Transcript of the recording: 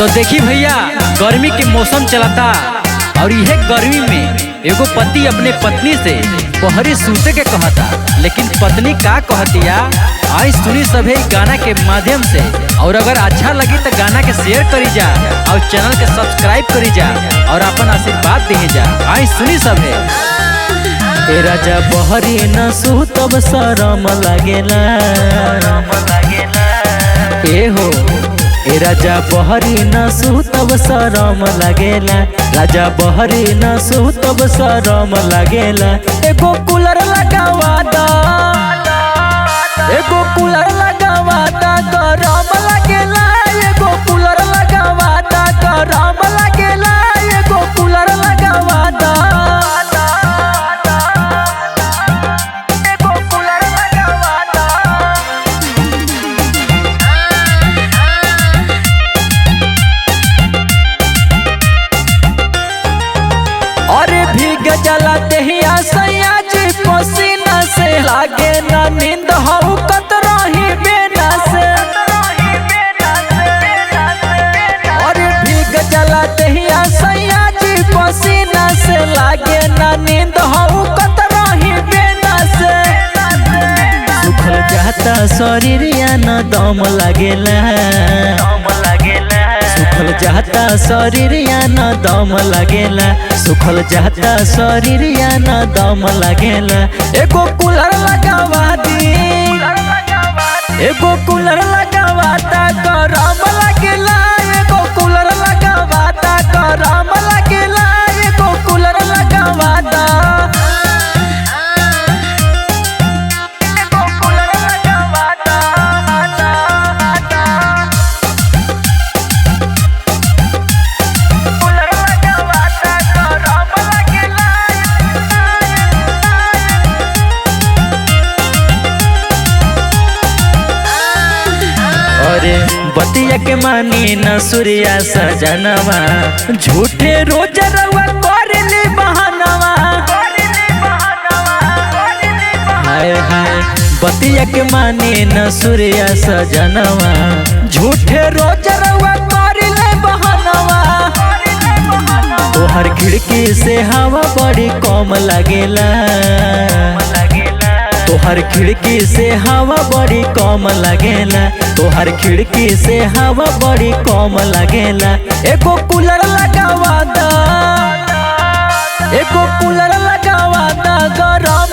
तो देखी भैया, गर्मी के मौसम चलता और यह गर्मी में एगो पति अपने पत्नी से बहरी सूते के कहता, लेकिन पत्नी का कहतिया आई सुनी सभे गाना के माध्यम से। और अगर अच्छा लगी तो गाना के शेयर करी जा और चैनल के सब्सक्राइब करी जा और अपन आशीर्वाद दी जा। आई सुनी सभे। ए राजा बहरी न सुतब शरम लागेला, ए हो ए राजा बहरी न सुतब शरम लागेला, राजा बहरी न सुतब शरम लागेला। एगो कूलर लगावा दा, एगो कूलर लगावा दा गरम लागेला, एगो कूलर लगावा दा गरम लागेला, एगो कूलर लगावा दा। अरे भीग जला देहिया सैया जी पसीना से, लागे ना नींद हऊ कत रही बेना से। अरे भीग जला देहिया सैया जी पसीना से, लागे ना नींद हऊ कत रही बेना से। सुखल जाता शरीर या न दम लागेला, सुखल जाता शरीर या न दम लागेला, सुखल जाता शरीर या न दम लागेला। एगो कूलर लगावा दी, एगो कूलर लगावा ता गरम लागेला, एगो कूलर लगावा ता गरम लागेला, एगो कूलर लगावा ता। अरे बतिया के मानी न सूर्या सजनवा, झूठे रोज रउआ करेले बहानवा। हाय हाय बतिया के मानी न सूर्या सजनवा, झूठे रोज रउआ करेले बहानवा। तोहर खिड़की से हवा बड़ी कम लागेला, तोहर खिड़की से हवा बड़ी कम लागेला, तोहर खिड़की से हवा बड़ी कम लागेला। एगो कूलर लगावा दा, एगो कूलर लगावा दा गरम